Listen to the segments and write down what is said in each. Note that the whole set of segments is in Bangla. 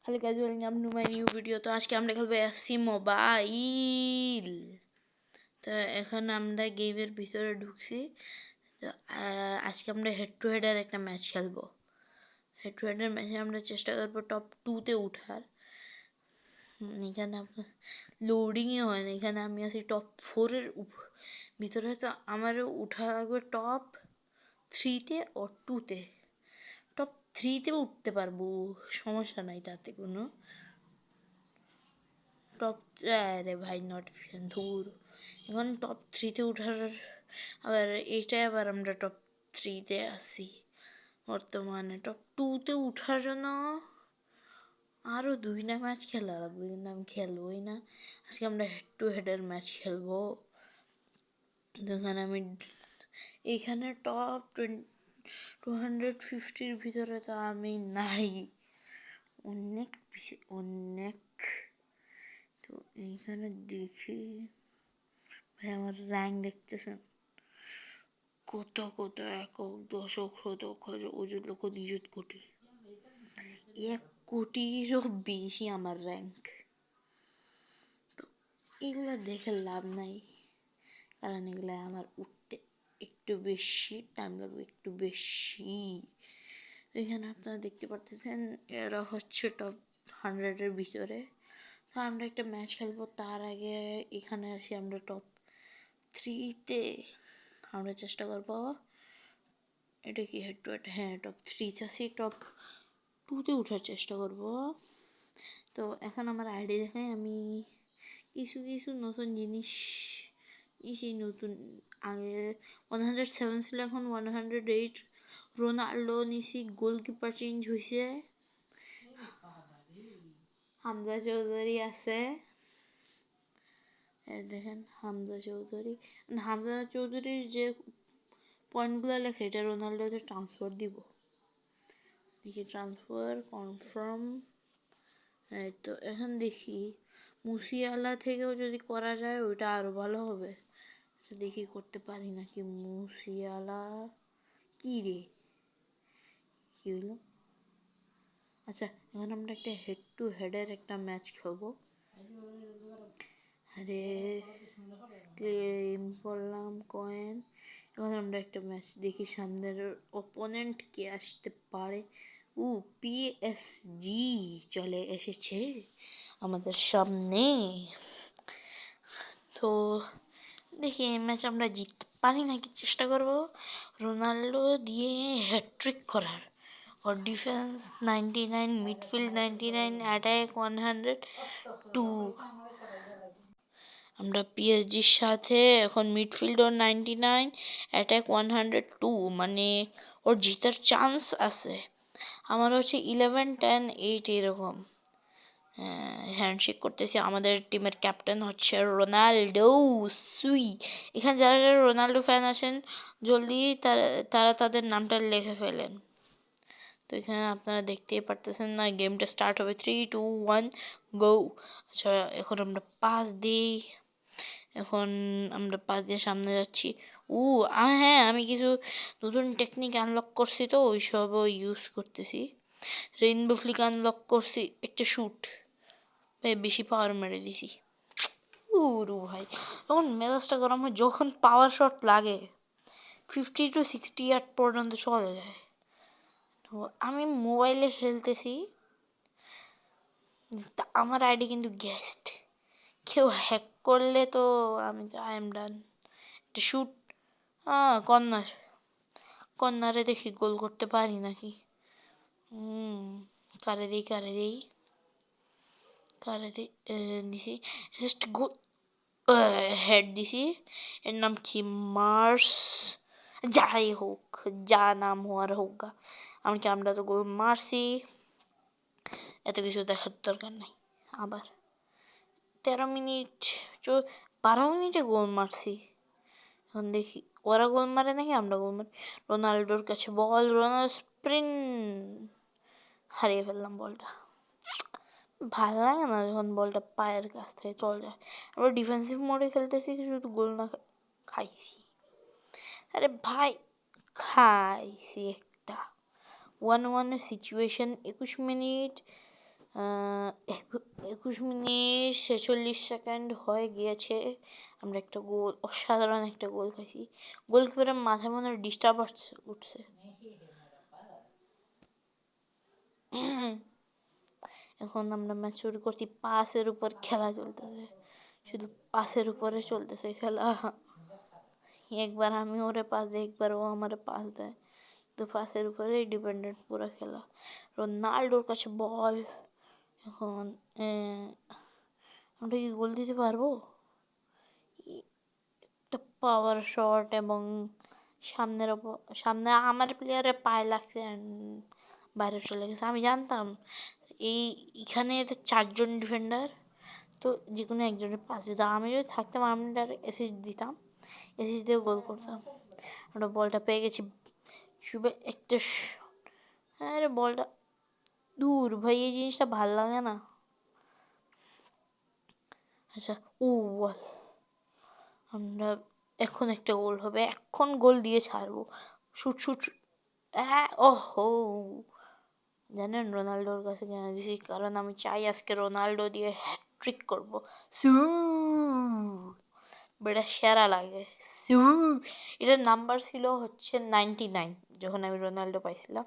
Hello guys, welcome to my new video. তো আজকে আমরা খেলবো এফসি মোবাইল। তো এখন আমরা গেমের ভিতরে ঢুকছি। তো আজকে আমরা হেড টু হেডের একটা ম্যাচ খেলবো। হেড টু হেডের ম্যাচে আমরা চেষ্টা করবো টপ 2-তে উঠার। এখানে আপনার লোডিংয়ে হয় না, এখানে আমি আছি টপ 4-এর ভিতরে। তো আমারও উঠা লাগবে টপ 3-তে ও 2-তে। টপ 3-তেও উঠতে পারবো, সমস্যা নাই তাতে কোনো। টপ আরে ভাই নোটিফিকেশন ধুর, এখন টপ 3-তে ওঠার আবার এইটাই আবার আমরা টপ 3-তে আসি বর্তমানে। টপ 2-তে ওঠার জন্য আরও 2টা ম্যাচ খেলা লাগবে, কিন্তু আমি খেলবোই না। আজকে আমরা হেড টু হেডের ম্যাচ খেলবো। যেখানে আমি এইখানে টপ 250-র ভিতরে তো আমি নাই, অনেক অনেক। তো এইখানে দেখি ভাই আমার র্যাঙ্ক দেখতেছেন কত কত, একক, দশক, শতক, হাজার, অযুত, লক্ষ, নিযুত, কোটি, 1 কোটিরও বেশি আমার র্যাঙ্ক। তো এগুলো দেখে লাভ নাই, কারণ এগুলো আমার উঠতে একটু বেশি টাইম লাগবে, একটু বেশি। এখানে আপনারা দেখতে পারতেছেন এরা হচ্ছে টপ 100-এর ভিতরে। তো আমরা একটা ম্যাচ খেলবো, তার আগে এখানে আসি আমরা টপ 3-তে। আমরা চেষ্টা করবো, এটা কি হেড টু হেড? হ্যাঁ, টপ 3 আসি, টপ 2-তে ওঠার চেষ্টা করব। তো এখন আমার আইডি দেখে আমি কিছু কিছু নতুন জিনিস নিয়েছি। নতুন আগে 107 ছিল, এখন 108। রোনাল্ডো নিয়েছি, গোলকিপার চেঞ্জ হয়েছে, হামজা চৌধুরী আছে। দেখেন হামজা চৌধুরীর যে পয়েন্টগুলো লেখে এটা রোনাল্ডোতে ট্রান্সফার দিব। দেখি ট্রান্সফার কনফার্ম। তো এখন দেখি মুসিয়ালা থেকেও যদি করা যায় ওইটা আরও ভালো হবে। আচ্ছা দেখি করতে পারি নাকি। মুসিয়ালা কী রে, কী হইল? আচ্ছা এখন আমরা একটা হেড টু হেডের একটা ম্যাচ খেলবো। আরে ক্লেম করলাম কয়েন। এখন আমরা একটা ম্যাচ দেখি সামনের অপোনেন্ট কে আসতে পারে। পিএসজি চলে এসেছে আমাদের সামনে। তো দেখি এই ম্যাচ আমরা জিততে পারি নাকি, চেষ্টা করব রোনাল্ডো দিয়ে হ্যাট্রিক করার। ওর ডিফেন্স 99, মিডফিল্ড 99, অ্যাটাক 102। আমরা পিএসজির সাথে এখন মিডফিল্ড ওর 99, অ্যাটাক 102, মানে ওর জিতার চান্স আছে। আমার হচ্ছে 11, 10, 8 এরকম। হ্যান্ডশেক করতেছি। আমাদের টিমের ক্যাপ্টেন হচ্ছে রোনাল্ডো সুই। এখানে যারা যারা রোনাল্ডো ফ্যান আছেন জলদি তারা তাদের নামটা লিখে ফেলেন। তো এখানে আপনারা দেখতেই পারতেছেন না, গেমটা স্টার্ট হবে। 3, 2, 1 গো। আচ্ছা এখন আমরা পাস দিই। এখন আমরা পাস দিয়ে সামনে যাচ্ছি। হ্যাঁ, আমি কিছু নতুন টেকনিক আনলক করছি, তো ওইসবও ইউজ করতেছি। রেইনবো ফ্লিক আনলক করছি, একটা শ্যুট ভাই বেশি পাওয়ার মেরে দিছি। ভাই তখন মেজাজটা গরম হয় যখন পাওয়ার শট লাগে, 50 to 60 ইয়ার্ড পর্যন্ত চলে যায়। তো আমি মোবাইলে খেলতেছি, আমার আইডি কিন্তু গেস্ট, কেউ হ্যাক করলে তো আমি আই এম ডান। একটা শ্যুট, কর্নারে দেখি গোল করতে পারি নাকি। কারে দিই দিছি, জাস্ট গোল, হেড দিছি। এর নাম কি? মার্স, যাই হোক, যা নাম হওয়ার হোক, আমরা তো গোল মারছি, এত কিছু দেখার দরকার নাই। আবার 13 মিনিট 12 মিনিটে গোল মারছি। এখন দেখি ওরা গোল মারে নাকি আমরা গোল মারি। রোনাল্ডোর কাছে বল, রোনাল্ডো স্প্রিন্ট, হারিয়ে ফেললাম বলটা। ভালো লাগে না যখন বলটা পায়ের কাছ থেকে চলে যায়। আমরা ডিফেন্সিভ মোডে খেলতেছি, শুধু গোল না খাইছি। আরে ভাই খাইছি একটা 1-1 সিচুয়েশন। 21 মিনিট 21 মিনিট 46 সেকেন্ড হয়ে গিয়েছে। আমরা একটা গোল, অসাধারণ একটা গোল খাইছি। গোলকিপারের মাথায় মনে হয় ডিস্টার্ব উঠছে। এখন আমরা ম্যাচ শুরু করছি, পাসের উপর খেলা চলতেছে, শুধু পাসের উপরে চলতেছে খেলা। একবার আমি ওরে পাস দিই, একবার ও আমারে পাস দেয়, তো পাসের উপরেই ডিপেন্ডেন্ট পুরো খেলা। রোনাল্ডোর কাছে বল, এখন আমরা কি গোল দিতে পারবো? একটা পাওয়ার শট এবং সামনে আমার প্লেয়ারের পায়ে লাগছে, বাইরে চলে গেছে। আমি জানতাম এখানে 4জন ডিফেন্ডার, তো যে কোনো একজনের পাস দিতাম। আমি যদি থাকতাম আমি অ্যাসিস্ট দিতাম, অ্যাসিস্ট দিয়ে গোল করতাম। আমরা বলটা পেয়ে গেছি, শুভে একটা হ্যাঁ রে, বলটা দূর ভাই, এই জিনিসটা ভাল লাগে না। আচ্ছা, বল, আমরা এখন একটা গোল হবে, এখন গোল দিয়ে ছাড়বো। শুট শুট, ওহো, জানেন রোনাল্ডোর কাছে কেন দিছি? কারণ আমি চাই আজকে রোনাল্ডো দিয়ে হ্যাট্রিক করবো। বেটা সেরা লাগে। এটার নাম্বার ছিল হচ্ছে 99, যখন আমি রোনাল্ডো পাইছিলাম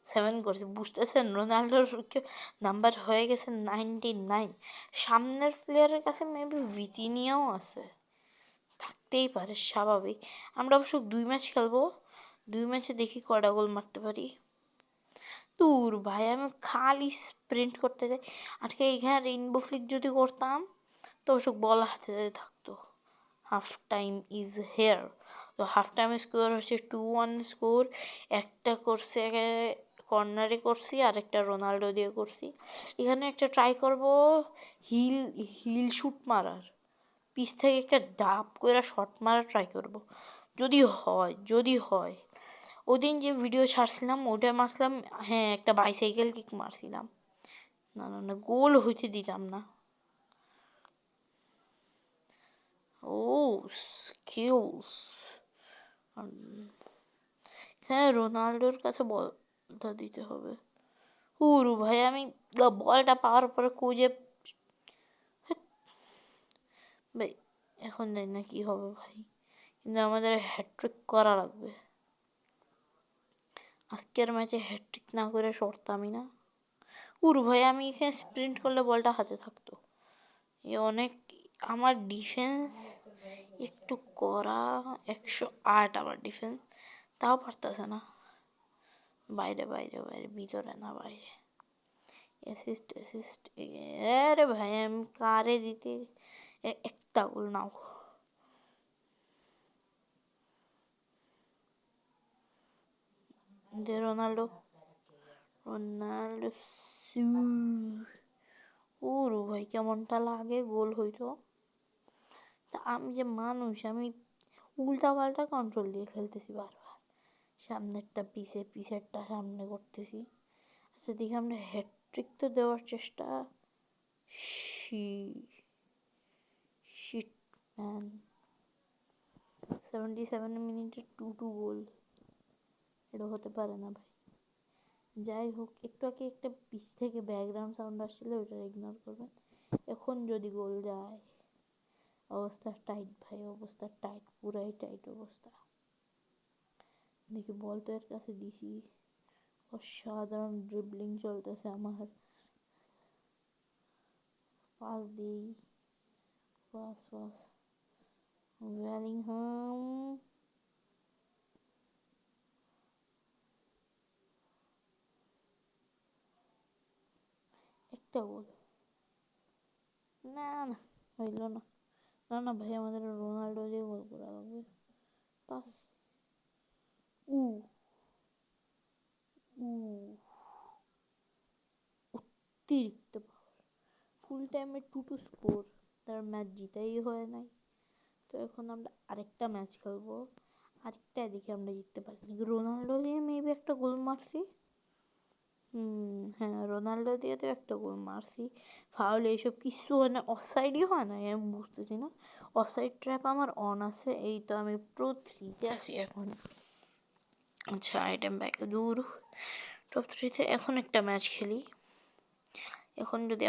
7 করছি। বুঝতেছেন রোনাল্ডোর নাম্বার হয়ে গেছে 99। সামনের প্লেয়ারের কাছে মেবি ভিতিনিয়াও আছে, থাকতেই পারে, স্বাভাবিক। আমরা অবশ্য 2 ম্যাচ খেলবো, 2 ম্যাচে দেখি কটা গোল মারতে পারি। দূর ভাই, আমি খালি স্প্রিন্ট করতে যাই। আজকে এখানে রেইনবো ফ্লিক যদি করতাম তো অবশ্য বল হাতে থাকতো। Half time is here. তো হাফ টাইম স্কোর হচ্ছে 2-1 স্কোর। একটা করছে কর্নারে করছি, আর একটা রোনাল্ডো দিয়ে করছি। এখানে একটা ট্রাই করব হিল হিল শুট মারার, পিছ থেকে একটা ডাব করে শট মারা ট্রাই করব, যদি হয়। ওদিন যে ভিডিও ছাড়ছিলাম ওটা মারছিলাম, হ্যাঁ একটা বাইসাইকেল কিক মারছিলাম। না না না, গোল হইতে দিতাম না। ও স্কিলস, হ্যাঁ রোনাল্ডোর কাছে বলটা দিতে হবে। ভাই, আমি বলটা পাওয়ার পরে খুঁজে, ভাই এখন জানি না কি হবে ভাই, কিন্তু আমাদের হ্যাট্রিক করা লাগবে। আজকের ম্যাচে হ্যাট্রিক না করে সরতামই না। ভাই, আমি এখানে স্প্রিন্ট করলে বলটা হাতে থাকতো। অনেক, আমার ডিফেন্স একটু করা, 108 আমার ডিফেন্স, তাও পারতেছে না। বাইরে বাইরে বাইরে, ভিতরে না বাইরে। অ্যাসিস্ট, আরে ভাই আমি কারে দিতে, একটা গোল নাও। যে রোনাল্ডো, রোনাল্ডো ভাই কেমনটা লাগে গোল হইতো। তা আমি যে মানুষ, আমি উল্টা পাল্টা কন্ট্রোল দিয়ে খেলতেছি বারবার, সামনেরটা পিছে, পিছেরটা সামনে করতেছি। আচ্ছা দেখি আমরা হ্যাট্রিক তো দেওয়ার চেষ্টা। শিট ম্যান, 77 মিনিটে 2-2 গোল, এটা হতে পারে না ভাই। যাই হোক, একটু আগে একটা পিছ থেকে ব্যাকগ্রাউন্ড সাউন্ড আসছিল, ওটা ইগনোর করবেন। এখন যদি গোল যায়, অবস্থা টাইট ভাই, অবস্থা টাইট, পুরাই টাইট অবস্থা। দেখি বল তো এর কাছে দিছি, অসাধারণ ড্রিবলিং চলতেছে আমার। পাস দিই, পাস, বেলিংহাম, একটা গোল। না না, হইল না। না না ভাই, আমাদের রোনাল্ডো দিয়ে গোল করা লাগবে। পাস, উ উ অতিরিক্ত পাওয়ার, ফুল টাইমে 2-2 স্কোর, তার ম্যাচ জিতাই হয় নাই। তো এখন আমরা আরেকটা ম্যাচ খেলবো, আরেকটা দেখি আমরা জিততে পারি নাকি। রোনাল্ডো দিয়ে মেবি একটা গোল মারছি। হ্যাঁ রোনাল্ডো দিয়ে তো একটা গোল মারছি। ফাউল এইসব কিছু হয় না, অফসাইডই হয় না, আমি বুঝতেছি না। অফসাইড ট্র্যাপ আমার অন আছে, এই তো আমি প্রো 3-তে আছি এখন। আচ্ছা আইটেম ব্যাক, দূর টপ 3-তে। এখন একটা ম্যাচ খেলি, এখন যদি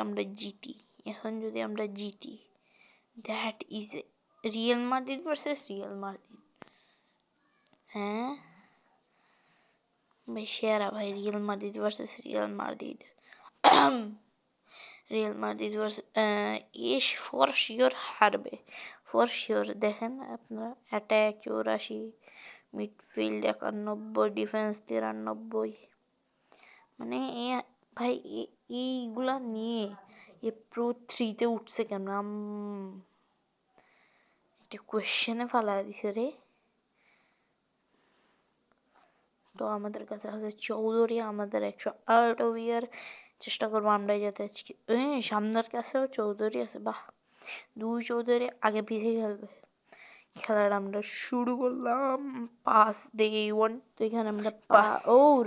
আমরা জিতি that is Real Madrid versus Real Madrid. হ্যাঁ ভাই সেরা ভাই, Real Madrid versus Real Madrid. Real Madrid versus for sure হারবে, ফর শিওর। দেখেন আপনারা, অ্যাটাক 84, মিডফিল্ড 91, ডিফেন্স 93। মানে ভাই এইগুলা নিয়ে প্রো 3-তে উঠছে কেন? একটা কোয়েশ্চেনে ফালাই দিছে রে। তো আমাদের কাছে আছে চৌধুরী, আমাদের 108 ওভার। চেষ্টা করবো আমরাই যাতে আজকে সামনের কাছেও চৌধুরী আছে। বাহ, 2 চৌধুরী আগে পিছিয়ে খেলবে। খেলাটা আমরা শুরু করলাম। পাস দিয়ে ওয়ান, তো এখানে আমরা pass,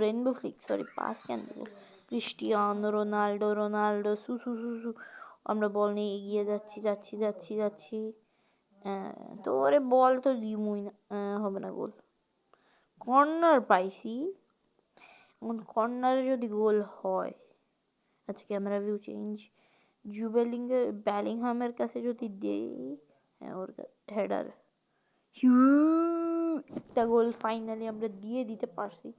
rainbow Flick, sorry pass কেন দেবো, ক্রিস্টিয়ানো রোনাল্ডো সু সু সু সু। আমরা বল নিয়ে এগিয়ে যাচ্ছি। তো ওরে বল তো দিমুই না, হবে না গোল। কর্নার পাইছি, কর্নারে যদি গোল হয়, আচ্ছা ক্যামেরা ভিউ চেঞ্জ, ব্যালিংহামের কাছে যদি দেই, ওর হেডার, একটা গোল ফাইনালি আমরা দিয়ে দিতে পারছি।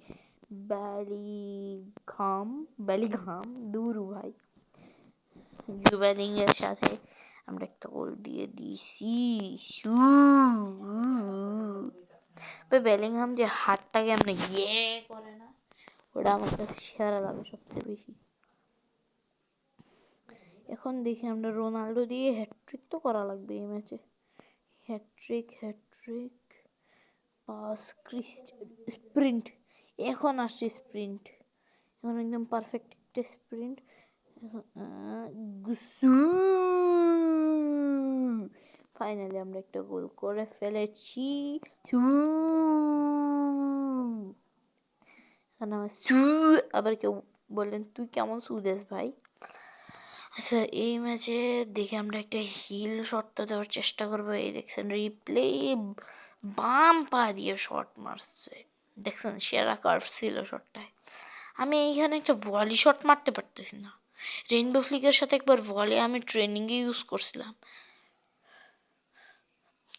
ব্যালিংহাম দুরু ভাই, জুবেলিং এর সাথে আমরা একটা গোল দিয়ে দিছি। বেলিংহাম যে হাতটাকে আমরা করে না, ওটা আমার কাছে সেরা লাগে সবচেয়ে বেশি। এখন দেখি আমরা রোনাল্ডো দিয়ে হ্যাটট্রিক তো করা লাগবে এই ম্যাচে। হ্যাটট্রিক পাস, স্প্রিন্ট, এখন আসছে স্প্রিন্ট, এখন একদম পারফেক্ট একটা স্প্রিন্ট। ফাইনালি আমরা একটা গোল করে ফেলেছি। আবার কেউ বললেন তুই কেমন সুদেশ ভাই। আচ্ছা এই ম্যাচে দেখে আমরা একটা হিল শটটা দেওয়ার চেষ্টা করবো। এই দেখছেন রিপ্লে, বাম পা দিয়ে শট মারছে, দেখছেন সেরা কার্ভ ছিল শটটায়। আমি এইখানে একটা ভলি শট মারতে পারতেছি না। রেইনবো ফ্লিকের সাথে একবার ভলি আমি ট্রেনিংয়ে ইউজ করছিলাম।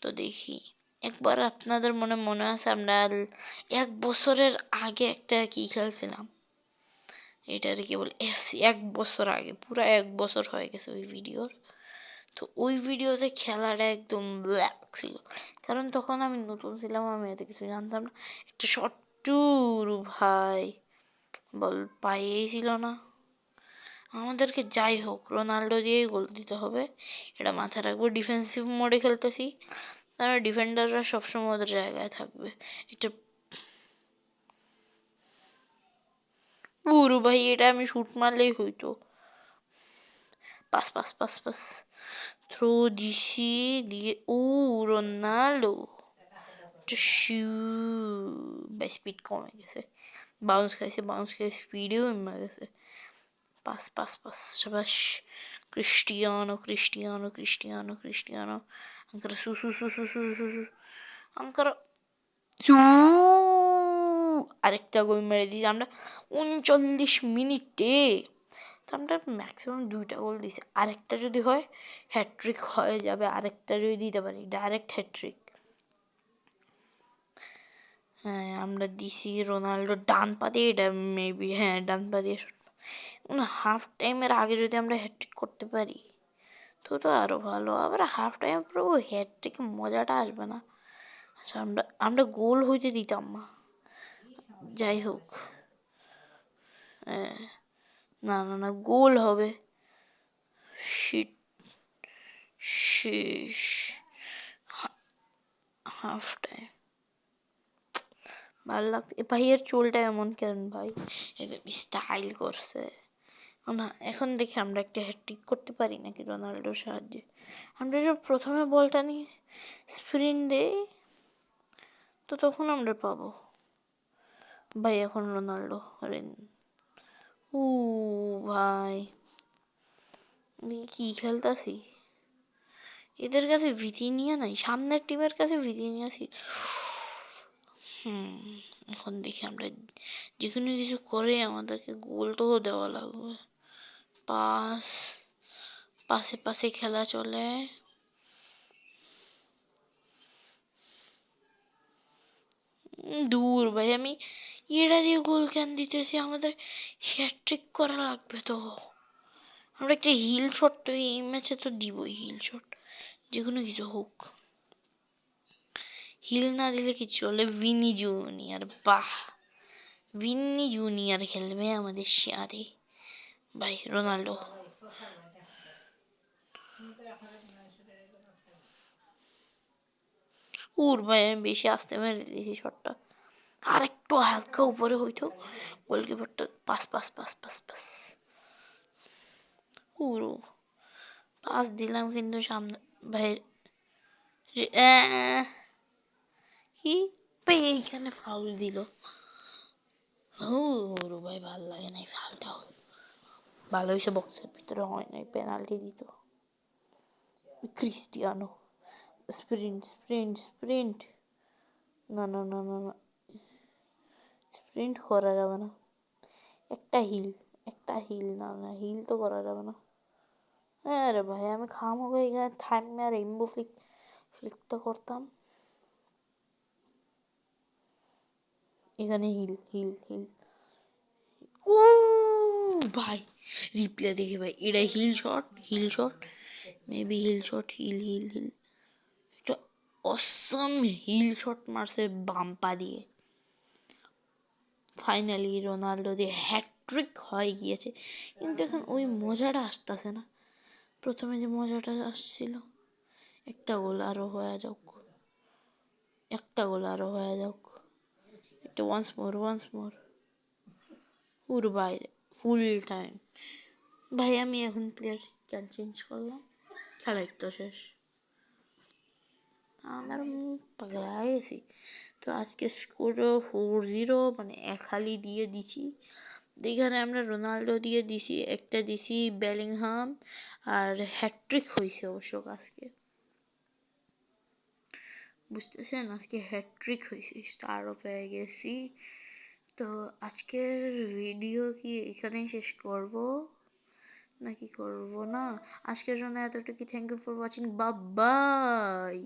তো দেখি একবার, আপনাদের মনে আছে আমরা 1 বছরের আগে একটা কি খেলছিলাম, এটার কি বলে এফসি, 1 বছর আগে, পুরো 1 বছর হয়ে গেছে ওই ভিডিওর। তো ওই ভিডিওতে খেলাটা একদম ব্ল্যাক ছিল, কারণ তখন আমি নতুন ছিলাম, আমি এত কিছু জানতাম না। একটা শটটুরু ভাই বল পাইয়েই ছিল না আমাদেরকে। যাই হোক রোনাল্ডো দিয়েই গোল দিতে হবে, এটা মাথায় রাখবো। ডিফেন্সিভ মোডে খেলতেছি, তারা ডিফেন্ডাররা সবসময় ওদের জায়গায় থাকবে। এটা পুরো ভাই, এটা আমি শুট মারলেই হইতো। পাস থ্রো দিছি, দিয়ে রোনাল্ডো বাই, স্পিড কমে গেছে, বাউন্স খাইছে, স্পিডেও কমে গেছে। পাস সাবাস, ক্রিস্টিয়ানো আঙ্কারা আঙ্কারা আরেকটা গোল মেরে দিয়েছি আমরা 39 মিনিটে। তো আমরা ম্যাক্সিমাম 2টা গোল দিয়েছি, আরেকটা যদি হয় হ্যাট্রিক হয়ে যাবে। আরেকটা যদি দিতে পারি ডাইরেক্ট হ্যাট্রিক। হ্যাঁ আমরা দিছি রোনাল্ডো ডান পা দিয়ে, এটা মেবি হ্যাঁ ডান পা দিয়ে হাফ টাইমের আগে যদি আমরা হ্যাট্রিক করতে পারি তো আরো ভালো। আবার হাফ টাইম পুরো হ্যাট্রিকে মজাটা আসবে না। আচ্ছা আমরা গোল হইতে দিতাম না। যাই হোক, না গোল হবে। শেষ হাফ টাইম। ভালো লাগছে ভাইয়ের চুলটা এমন কেন ভাই, স্টাইল করছে না। এখন দেখি আমরা একটা হ্যাট্রিক করতে পারি নাকি রোনাল্ডোর সাহায্যে। আমরা যখন প্রথমে বলটা নিয়ে স্প্রিন্ট দেই, তো তখন আমরা পাবো ভাই। এখন রোনাল্ডো ভাই কি খেলতাছি, এদের কাছে ভিতিনিয়া নাই, সামনের টিমের কাছে ভিতিনিয়া ছিল। এখন দেখি আমরা যে কোনো কিছু করে আমাদেরকে গোল তো দেওয়া লাগবে। পাস, পাশে পাশে খেলা চলে। দূর ভাই, আমি এটা দিয়ে গোল কেন দিতেছি? আমাদের হ্যাট্রিক করা লাগবে তো। আমরা একটা হিল শট তো এই ম্যাচে তো দিবই, হিল শট যে কোনো কিছু হোক। হিল না দিলে কি চলে? ভিনি জুনিয়র, বাহ, ভিনি জুনিয়র খেলবে আমাদের সাথে। ভাই রোনাল্ডো, ভাই আমি বেশি আসতে মেরে দিয়েছি শটটা। আর একটু হালকা উপরে হইতো, গোলকিপারটা pass pass pass pass pass. পুরো পাস দিলাম কিন্তু সামনে ভাই কি ভাই এইখানে ফাউল দিল। ভাই ভাল লাগে নাই ফাউলটা। ভালো হয়েছে বক্সের ভিতরে হয় নাই, পেনাল্টি দিত। ক্রিস্টিয়ানো, স্প্রিন্ট স্প্রিন্ট স্প্রিন্ট, না না না না না, স্প্রিন্ট করা যাবে না। একটা হিল, একটা হিল, না না হিল তো করা যাবে না। হ্যাঁ রে ভাই, আমি খামোগে এখানে থামে রেইনবো ফ্লিকটা করতাম। এখানে হিল হিল হিল। ও ভাই রিপ্লে দেখে ভাই, এটা heel shot, heel shot, maybe heel shot, heel heel heel, একটা অসম হিল শট মারছে বাম্পা দিয়ে। ফাইনালি রোনাল্ডো দিয়ে হ্যাট্রিক হয়ে গিয়েছে, কিন্তু এখন ওই মজাটা আসতেছে না, প্রথমে যে মজাটা আসছিল। একটা গোল আরও হয়ে যাক, একটা গোল আরও হয়ে যাক, একটা ওয়ান্স মোর, ওয়ান্স মোর। পুরো বাইরে ফুল টাইম। ভাই আমি এখন প্লেয়ার কেন চেঞ্জ করলাম? খেলাই তো শেষ, আমার পাগলা গেছি। তো আজকে স্কোর 4-0, মানে এক হালি দিয়ে দিছি। এখানে আমরা রোনাল্ডো দিয়ে দিছি, একটা দিছি বেলিংহাম, আর হ্যাট্রিক হয়েছে অবশ্য আজকে, বুঝতেছেন? আজকে হ্যাট্রিক হয়েছে, স্টারও পেয়ে গেছি। তো আজকের ভিডিও কি এখানেই শেষ করব নাকি করব না? আজকের জন্য এতটুকু। Thank you for watching, bye by.